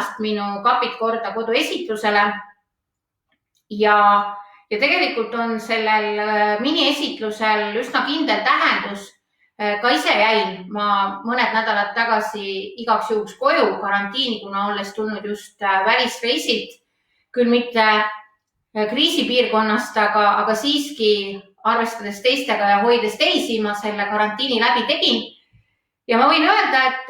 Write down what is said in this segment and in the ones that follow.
tulemast minu kapid korda koduesitlusele ja tegelikult on sellel miniesitlusel üsna kindel tähendus. Ka ise jäin ma mõned nädalad tagasi igaks juhuks koju karantiini, kuna olles tulnud just välisreisilt, küll mitte kriisipiirkonnast, aga siiski arvestades teistega ja hoides teisi, ma selle karantiini läbi tegin. Ja ma võin öelda, et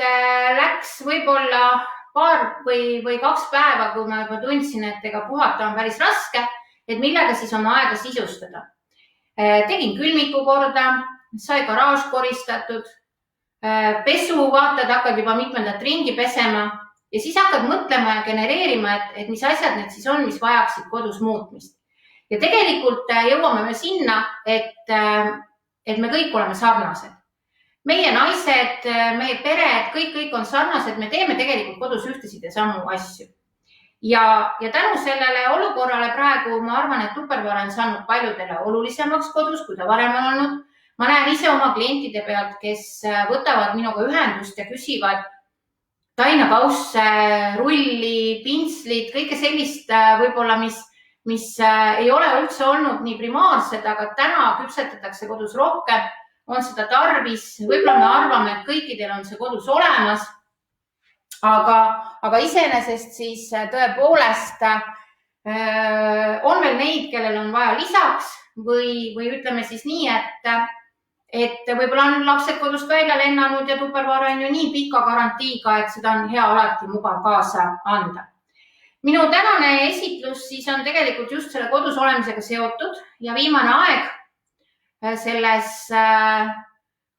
läks võib-olla paar või 2 päeva, kui ma juba tundsin, et ega puhata on päris raske, et millega siis oma aega sisustada. Tegin külmiku korda, sai garaaž koristatud, pesu, vaatad, hakkad juba mitmendat ringi pesema ja siis hakkad mõtlema ja genereerima, et mis asjad need siis on, mis vajaksid kodus muutmist. Ja tegelikult jõuame me sinna, et me kõik oleme sarnased. Meie naised, meie pered, kõik on sarnased, me teeme tegelikult kodus ühtesid ja samu asju. Ja tänu sellele olukorrale praegu ma arvan, et tupperware on saanud paljudele olulisemaks kodus, kui ta varem on olnud. Ma näen ise oma klientide pealt, kes võtavad minuga ühendust ja küsivad tainakausse, rulli, pintslit, kõike sellist võib-olla, mis ei ole üldse olnud nii primaarsed, aga täna küpsetatakse kodus rohkem, on seda tarvis. Võib-olla me arvame, et kõikidel on see kodus olemas, aga iseenesest siis tõepoolest on veel neid, kellel on vaja lisaks või ütleme siis nii, et võib-olla on lapsed kodust välja lennanud ja tupperware on ju nii pika garantiiga, et seda on hea alati mugav kaasa anda. Minu tänane esitlus siis on tegelikult just selle kodus olemisega seotud ja viimane aeg selles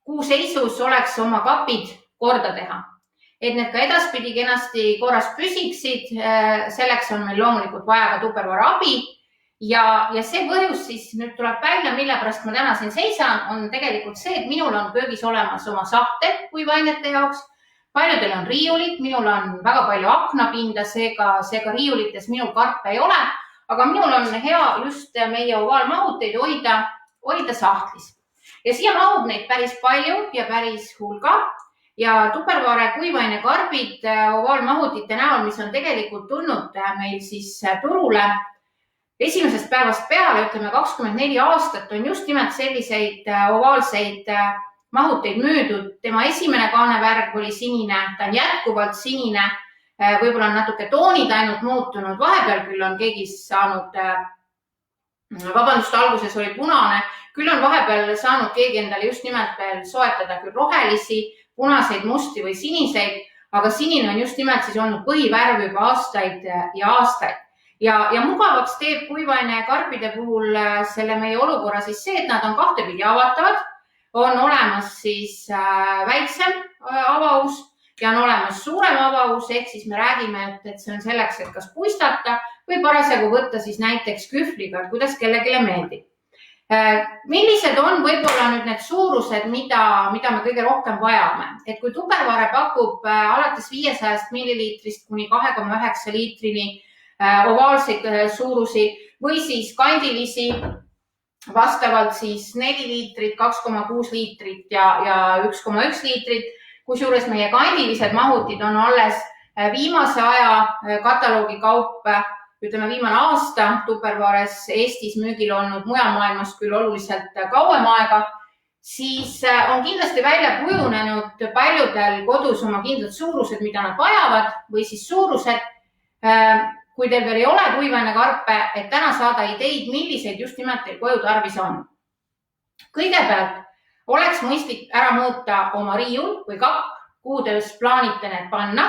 kuu seisus oleks oma kapid korda teha. Et need ka edaspidi kenasti korras püsiksid, selleks on meil loomulikult vaja ka tupperware abi. Ja see põhjus siis nüüd tuleb välja, mille pärast ma täna siin seisan, on tegelikult see, et minul on köögis olemas oma sahtel kuivainete jaoks. Paljudel on riiulid, minul on väga palju aknapinda, seega riiulites minul karpe ei ole, aga minul on hea just meie ovaalmahuteid hoida sahtlis. Ja siia mahub neid päris palju ja päris hulga ja tupperware kuivainekarbid ovaalmahutite näol, mis on tegelikult tulnud meil siis turule esimesest päevast peale, ütleme 24 aastat, on just nimelt selliseid ovaalseid mahuteid müüdud. Tema esimene kaanevärg oli sinine, ta on jätkuvalt sinine, võib-olla on natuke toonid ainult muutunud, vahepeal küll on keegi saanud, alguses oli punane, küll on vahepeal saanud keegi endale just nimelt veel soetada küll rohelisi, punaseid, musti või siniseid, aga sinine on just nimelt siis olnud põhivärv juba aastaid ja aastaid. Ja mugavaks teeb kuivainekarbide puhul selle meie olukorra siis see, et nad on kahtepidi avatavad, on olemas siis väiksem avaus ja on olemas suurem avaus, ehk siis me räägime, et see on selleks, et kas puistata või parasjagu võtta siis näiteks kühvliga, et kuidas kellelegi meeldib. Millised on võib-olla nüüd need suurused, mida me kõige rohkem vajame? Et kui tupperware pakub alates 500 milliliitrist kuni 2,9 liitrini ovaalseid suurusi või siis kandilisi vastavalt siis 4 liitrit, 2,6 liitrit ja 1,1 liitrit, kusjuures meie kandilised mahutid on alles viimase aja kataloogi kaup, ütleme viimane aasta tupperwares Eestis müügil olnud, mujal maailmas küll oluliselt kauem aega, siis on kindlasti välja kujunenud paljudel kodus oma kindlad suurused, mida nad vajavad või siis suurused, kui teil veel ei ole kuivainekarpe, et täna saada ideid, milliseid just nimelt teil koju tarvis on. Kõigepealt oleks mõistlik ära mõõta oma riiul või kapp, kuhu te plaanite need panna.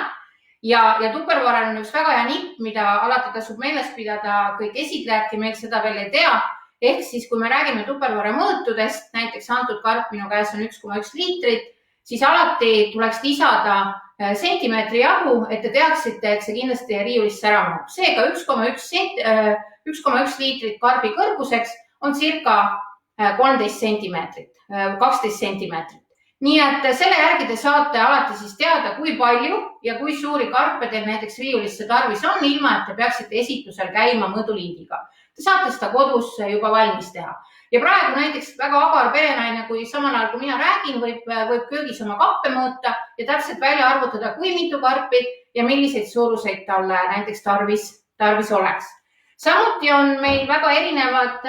Ja tupperware on üks väga hea nipp, mida alati tasub meeles pidada, kõik esitlejadki meil seda veel ei tea. Ehk siis, kui me räägime tupperware mõõtudest, näiteks antud karp minu käes on 1,1 liitrit, siis alati tuleks lisada sentimeetri jagu, et te teaksite, et see kindlasti riiulisse ära mahub. Seega 1,1 liitrit karbi kõrguseks on circa 13 sentimeetrit, 12 sentimeetrit. Nii et selle järgi te saate alati siis teada, kui palju ja kui suuri karpe teil näiteks riiulisse tarvis on, ilma et te peaksite esitlusel käima mõõdulindiga. Te saate seda kodus juba valmis teha. Ja praegu näiteks väga agar perenaine, kui samal ajal kui mina räägin, võib köögis oma kappe mõõta ja täpselt välja arvutada, kui mitu karpi ja milliseid suuruseid talle näiteks tarvis oleks. Samuti on meil väga erinevad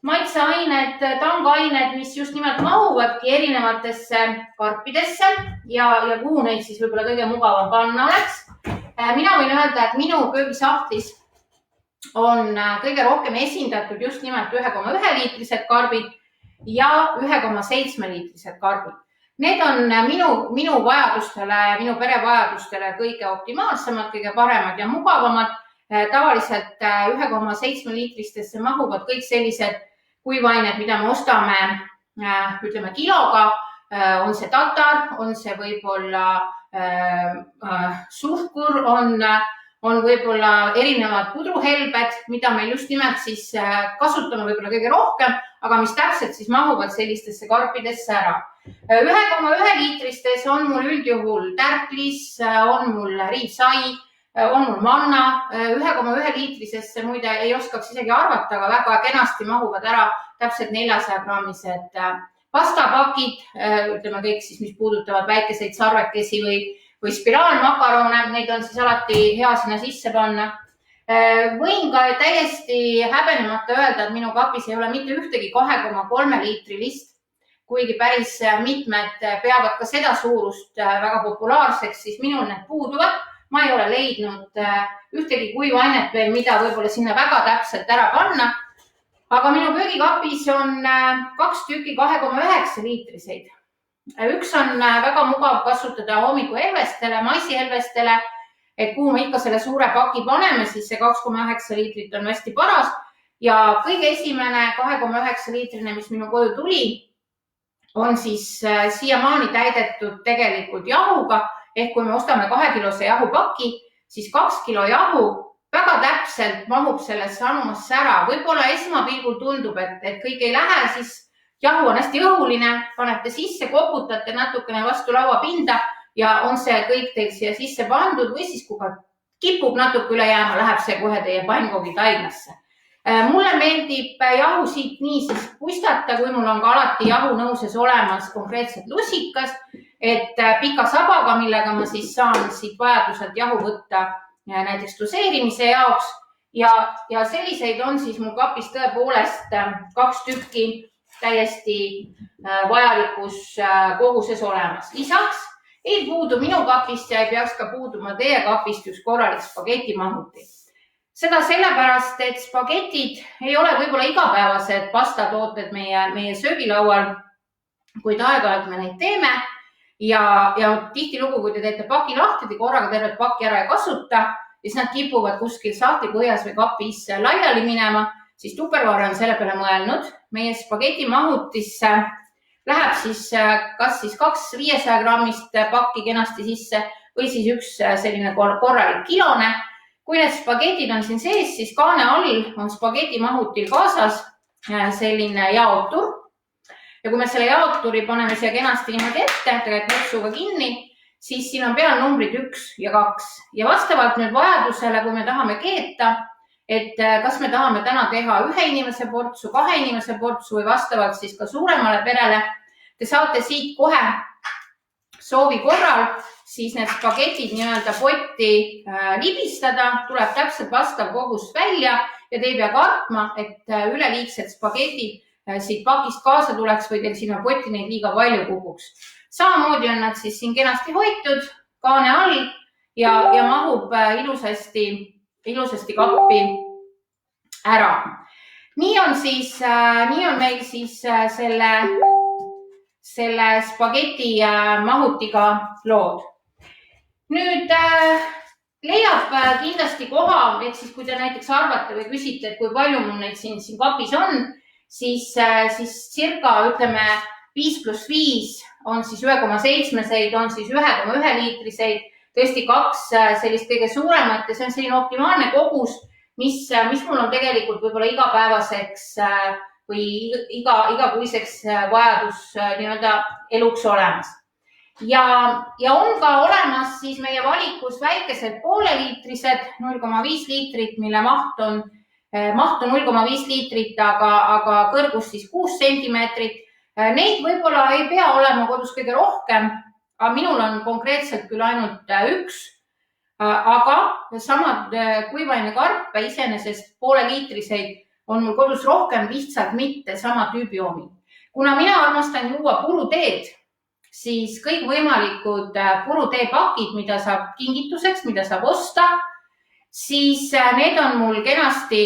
maitseained, tangained, mis just nimelt mahuvadki erinevatesse karpidesse ja kuhu neid siis võib-olla kõige mugavam panna oleks. Mina võin öelda, et minu köögisahtlis on kõige rohkem esindatud just nimelt 1,1 liitrised karbid ja 1,7 liitrised karbid. Need on minu vajadustele, minu pere vajadustele kõige optimaalsemad, kõige paremad ja mugavamad. Tavaliselt 1,7 liitristesse mahuvad kõik sellised kuivained, mida me ostame, ütleme kiloga, on see tatar, on see võib-olla suhkur, on võib-olla erinevad pudruhelbed, mida me just nimelt siis kasutame võib-olla kõige rohkem, aga mis täpselt siis mahuvad sellistesse karpidesse ära. 1,1 liitristes on mul üldjuhul tärklis, on mul riivsai, on mul manna. 1,1 liitrisesse muide ei oskaks isegi arvata, aga väga kenasti mahuvad ära täpselt 400 grammised pastapakid, ütleme kõik siis, mis puudutavad väikeseid sarvekesi või spiraalmakarone, neid on siis alati hea sinna sisse panna. Võin ka täiesti häbenemata öelda, et minu kapis ei ole mitte ühtegi 2,3 liitrilist, kuigi päris mitmed peavad ka seda suurust väga populaarseks, siis minul need puuduvad. Ma ei ole leidnud ühtegi kuivainet veel, mida võib-olla sinna väga täpselt ära panna. Aga minu köögikapis on 2 tükki 2,9 liitriseid. Üks on väga mugav kasutada hommikuhelvestele, maisihelvestele, et kuhu me ikka selle suure paki paneme, siis see 2,9 liitrit on hästi paras. Ja kõige esimene 2,9 liitrine, mis minu koju tuli, on siis siiamaani täidetud tegelikult jahuga. Ehk kui me ostame 2-kilose jahupaki, siis 2 kilo jahu väga täpselt mahub sellesse anumasse ära. Võib-olla esmapilgul tundub, et kõik ei lähe, siis jahu on hästi õhuline, panete sisse, koputate natukene vastu lauapinda ja on see kõik teil siia sisse pandud või siis kui kipub natuke üle jääma, läheb see kohe teie pannkoogi taignasse. Mulle meeldib jahu siit nii siis puistata, kui mul on ka alati jahu nõuses olemas konkreetselt lusikas, et pika sabaga, millega ma siis saan siit vajaduselt jahu võtta näiteks doseerimise jaoks ja selliseid on siis mul kapis tõepoolest 2 tükki täiesti vajalikus koguses olemas. Lisaks ei puudu minu kapist ja ei peaks ka puuduma teie kapist üks korralik spagetimahuti. Seda sellepärast, et spagetid ei ole võib-olla igapäevased pastatooted meie söögilaual, kuid aeg-ajalt me neid teeme. Ja tihtilugu, kui te teete paki lahti, te korraga tervet paki ära ei kasuta, siis nad kipuvad kuskil sahtli põhjas või kapis laiali minema, siis Tupperware on selle peale mõelnud. Meie spagetimahutisse läheb siis kas siis 2 500 grammist pakki kenasti sisse või siis üks selline korralik kilone. Kui need spagetid on siin sees, siis kaane all on spagetimahutil kaasas selline jaotur. Ja kui me selle jaoturi paneme siia kenasti niimoodi ette, tegelikult nutsuga kinni, siis siin on peal numbrid 1 ja 2. Ja vastavalt nüüd vajadusele, kui me tahame keeta, et kas me tahame täna teha 1 inimese portsu, 2 inimese portsu või vastavalt siis ka suuremale perele, te saate siit kohe soovi korral siis need spagetid nii-öelda potti libistada, tuleb täpselt vastav kogus välja ja te ei pea kartma, et üleliigsed spagetid siit pakist kaasa tuleks või teil sinna potti neid liiga palju kukuks. Samamoodi on nad siis siin kenasti hoitud kaane all ja mahub ilusasti kappi ära. Nii on meil siis selle spageti mahutiga lood. Nüüd leiab kindlasti koha, et siis kui te näiteks arvate või küsite, et kui palju mul neid siin kapis on, siis circa ütleme 5+5 on siis 1,7-seid, on siis 1,1 liitriseid, tõesti 2 sellist kõige suuremat ja see on selline optimaalne kogus, mis mul on tegelikult võib-olla igapäevaseks või igakuiseks vajadus nii-öelda eluks olemas. Ja on ka olemas siis meie valikus väikesed pooleliitrised 0,5 liitrit, mille maht on 0,5 liitrit, aga kõrgus siis 6 sentimeetrit. Neid võib-olla ei pea olema kodus kõige rohkem, aga minul on konkreetselt küll ainult üks aga samad kuivainekarpe iseenesest pooleliitriseid on mul kodus rohkem, lihtsalt mitte sama tüübi omi. Kuna mina armastan juua puruteed, siis kõikvõimalikud puruteepakid, mida saab kingituseks, mida saab osta, siis need on mul kenasti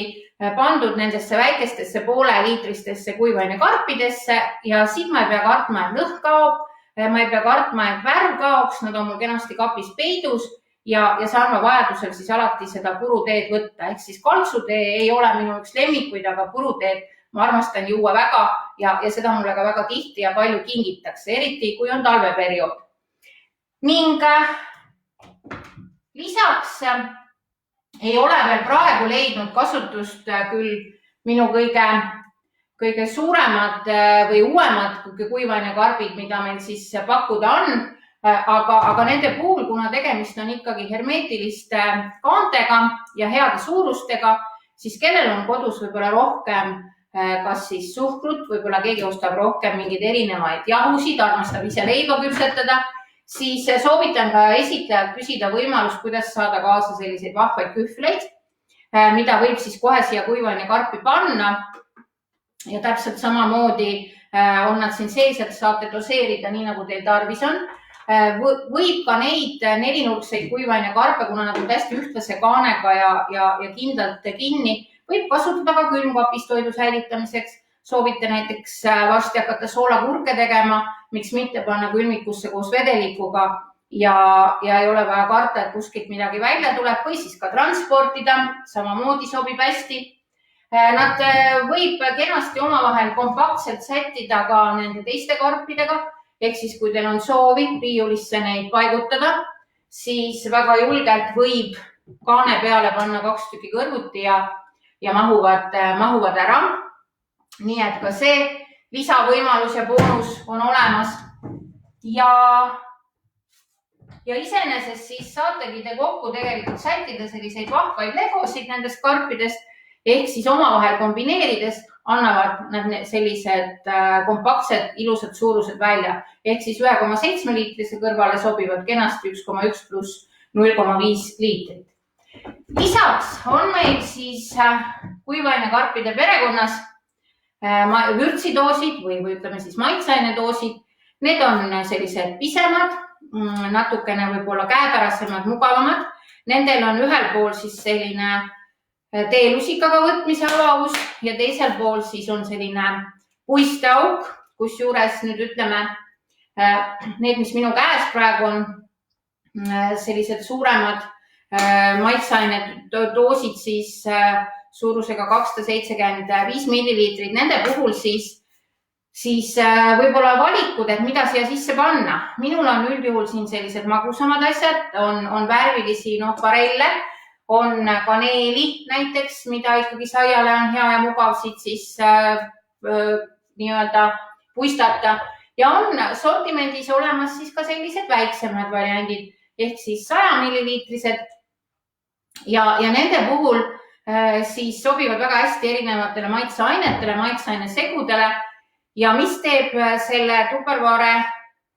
pandud nendesse väikestesse pooleliitristesse kuivainekarpidesse ja siit ma ei pea kartma, et lõhn kaob, ma ei pea kartma, et värv kaoks, nad on mul kenasti kapis peidus ja saan ma vajadusel siis alati seda puruteed võtta. Ehk siis kaltsutee ei ole minu üks lemmikuid, aga puruteed ma armastan juua väga ja seda mulle ka väga tihti ja palju kingitakse, eriti kui on talveperiood. Ning lisaks ei ole veel praegu leidnud kasutust küll minu kõige suuremad või uuemad kuivainekarbid, mida meil siis pakkuda on, aga nende puhul, kuna tegemist on ikkagi hermeetiliste kaantega ja heade suurustega, siis kellel on kodus võib-olla rohkem kas siis suhkrut, võib-olla keegi ostab rohkem mingeid erinevaid jahusid, armastab ise leiba küpsetada, siis soovitan ka esitajalt küsida võimalust, kuidas saada kaasa selliseid vahvaid kühvleid, mida võib siis kohe siia kuivainekarpi panna. Ja täpselt samamoodi on nad siin sees, et saate doseerida nii, nagu teil tarvis on. Võib ka neid nelinurkseid kuivainekarpe, kuna nad on täiesti ühtlase kaanega ja kindlalt kinni, võib kasutada ka külmkapis toidu säilitamiseks. Soovite näiteks varsti hakata soolakurke tegema, miks mitte panna külmikusse koos vedelikuga ja ei ole vaja karta, et kuskilt midagi välja tuleb või siis ka transportida. Samamoodi sobib hästi. Nad võib kenasti omavahel kompaktselt sättida ka nende teiste karpidega. Ehk siis, kui teil on soovi riiulisse neid paigutada, siis väga julgelt võib kaane peale panna 2 tükki kõrvuti ja mahuvad ära. Nii et ka see lisavõimalus ja boonus on olemas. Ja iseenesest siis saategi te kokku tegelikult sättida selliseid vahvaid legosid nendest karpidest, ehk siis omavahel kombineerides annavad nad sellised kompaktsed ilusad suurused välja. Ehk siis 1,7 liitrise kõrvale sobivad kenasti 1,1 pluss 0,5 liitrit. Lisaks on meil siis kuivainekarpide perekonnas vürtsidoosid või ütleme siis maitseainedoosid. Need on sellised pisemad, natukene võib-olla käepärasemad, mugavamad. Nendel on ühel pool siis selline teelusikaga võtmise avavus ja teisel pool siis on selline puisteauk, kus juures nüüd ütleme, need, mis minu käes praegu on, sellised suuremad maitseained doosid siis suurusega 275 milliliitrit. Nende puhul siis võib-olla valikud, et mida siia sisse panna. Minul on üldjuhul siin sellised magusamad asjad, on värvilisi farelle, on kaneeli näiteks, mida ikkagi saiale on hea ja mugav siit siis nii-öelda puistata. Ja on sortimendis olemas siis ka sellised väiksemad variandid, ehk siis 100 milliliitrised. Ja nende puhul siis sobivad väga hästi erinevatele maitseainetele, maitseainesegudele. Ja mis teeb selle Tupperware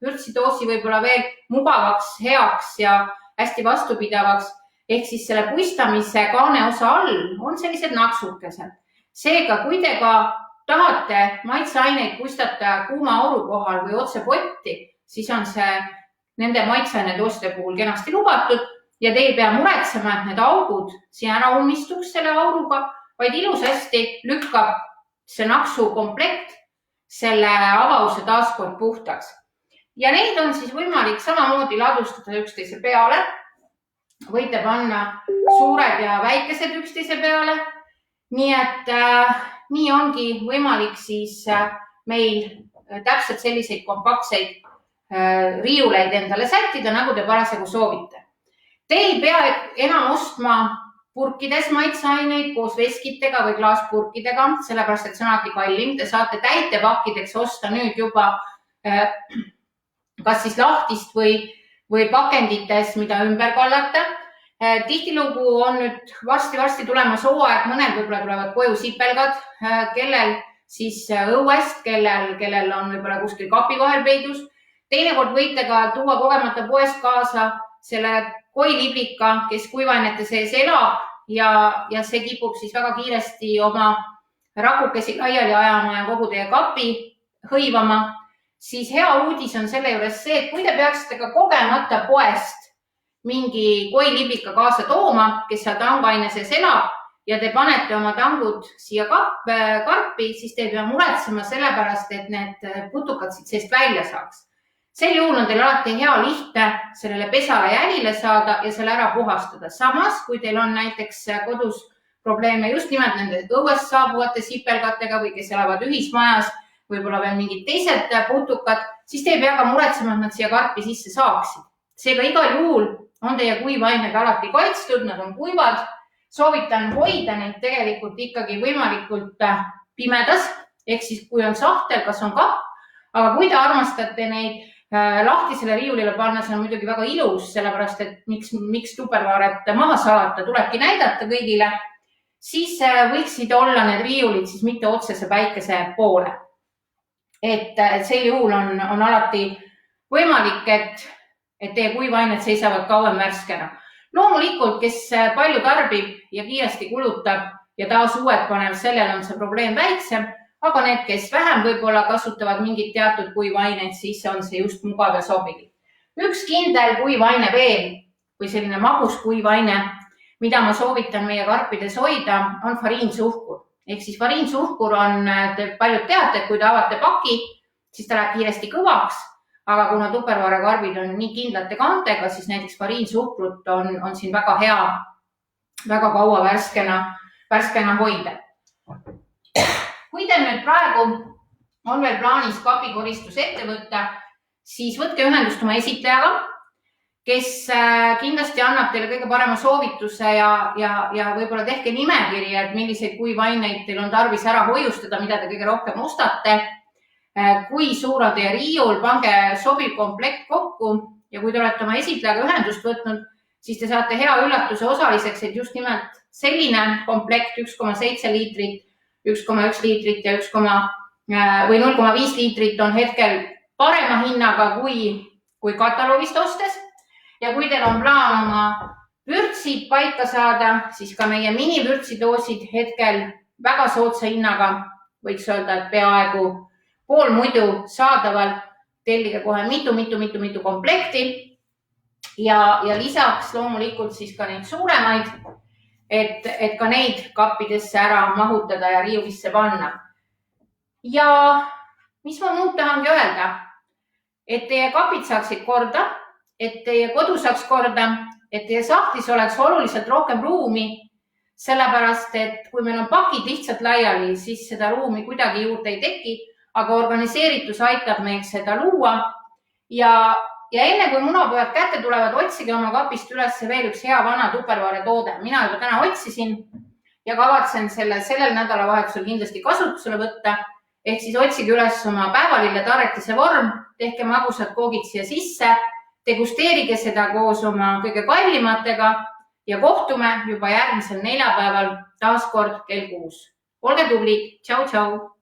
vürtsidoosi võib-olla veel mugavaks, heaks ja hästi vastupidavaks, ehk siis selle puistamise kaane osa all on sellised naksukesed. Seega, kui te ka tahate maitseaineid puistata kuuma auru kohal või otse potti, siis on see nende maitseainedooste puhul kenasti lubatud ja te ei pea muretsema, et need augud siin ära ummistuks selle auruga, vaid ilusasti lükkab see naksu komplekt selle avause taaskord puhtaks. Ja neid on siis võimalik samamoodi ladustada üksteise peale. Võite panna suured ja väikesed üksteise peale. Nii et nii ongi võimalik siis meil täpselt selliseid kompaktseid riiuleid endale sättida, nagu te parasjagu soovite. Te ei pea enam ostma purkides maitseaineid koos veskitega või klaaspurkidega, sellepärast et see on alati kallim. Te saate täitepakkideks osta nüüd juba kas siis lahtist või pakendites, mida ümber kallata. Tihtilugu on nüüd varsti tulemas hooaeg, mõnel võib-olla tulevad koju sipelgad, kellel siis õuest, kellel on võib-olla kuskil kapi vahel peidus. Teinekord võite ka tuua kogemata poest kaasa selle koiliblika, kes kuivainete sees elab ja see kipub siis väga kiiresti oma rakukesi laiali ajama ja kogu teie kapi hõivama, siis hea uudis on selle juures see, et kui te peaksite ka kogemata poest mingi koiliblika kaasa tooma, kes seal tangaine sees elab ja te panete oma tangud siia karpi, siis te ei pea muretsema sellepärast, et need putukad siit seest välja saaks. Sel juhul on teil alati hea lihtne sellele pesale jälile saada ja selle ära puhastada. Samas, kui teil on näiteks kodus probleeme just nimelt nende õuest saabuvate sipelgatega või kes elavad ühismajas, võib-olla veel mingid teised putukad, siis te ei pea ka muretsema, et nad siia karpi sisse saaksid. Seega igal juhul on teie kuivained alati kaitstud, nad on kuivad. Soovitan hoida neid tegelikult ikkagi võimalikult pimedas, ehk siis kui on sahtel, kas on kapp, aga kui te armastate neid lahtisele riiulile panna, see on muidugi väga ilus, sellepärast et miks tupperwaret maha salata, tulebki näidata kõigile, siis võiksid olla need riiulid siis mitte otsese päikese poole. Et sel juhul on alati võimalik, et teie kuivained seisavad kauem värskena. Loomulikult, kes palju tarbib ja kiiresti kulutab ja taas uued paneb, sellel on see probleem väiksem, aga need, kes vähem võib-olla kasutavad mingit teatud kuivaineid, siis on see just mugav ja sobilik. Üks kindel kuivaine veel või selline magus kuivaine, mida ma soovitan meie karpides hoida, on fariinsuhkur. Ehk siis fariinsuhkur on, paljud teate, et kui te avate paki, siis ta läheb kiiresti kõvaks, aga kuna tupperware karbid on nii kindlate kantega, siis näiteks fariinsuhkrut on siin väga hea, väga kaua värskena hoida. Kui teil nüüd praegu on veel plaanis kapikoristus ette võtta, siis võtke ühendust oma esitlejaga, kes kindlasti annab teile kõige parema soovituse ja võib-olla tehke nimekiri, et milliseid kuivaineid teil on tarvis ära hoiustada, mida te kõige rohkem ostate. Kui suur on teie riiul, pange sobiv komplekt kokku ja kui te olete oma esitlejaga ühendust võtnud, siis te saate hea üllatuse osaliseks, et just nimelt selline komplekt 1,7 liitrit, 1,1 liitrit ja 0,5 liitrit on hetkel parema hinnaga kui kataloogist ostes. Ja kui teil on plaan oma vürtsid paika saada, siis ka meie minivürtsidoosid hetkel väga soodsa hinnaga, võiks öelda, et peaaegu pool muidu saadaval, tellige kohe mitu komplekti ja lisaks loomulikult siis ka neid suuremaid, et ka neid kappidesse ära mahutada ja riiulisse panna. Ja mis ma muud tahangi öelda, et teie kapid saaksid korda, et teie kodu saaks korda, et teie sahtlis oleks oluliselt rohkem ruumi, sellepärast, et kui meil on pakid lihtsalt laiali, siis seda ruumi kuidagi juurde ei teki, aga organiseeritus aitab meil seda luua ja enne kui munapojad kätte tulevad, otsige oma kapist üles veel üks hea vana tupperware toode. Mina juba täna otsisin ja kavatsen sellel nädalavahetusel kindlasti kasutusele võtta. Ehk siis otsige üles oma päevalille tarretise vorm, tehke magusad koogid siia sisse, degusteerige seda koos oma kõige kallimatega ja kohtume juba järgmisel neljapäeval taas kord kell 6. Olge tublid, tšau!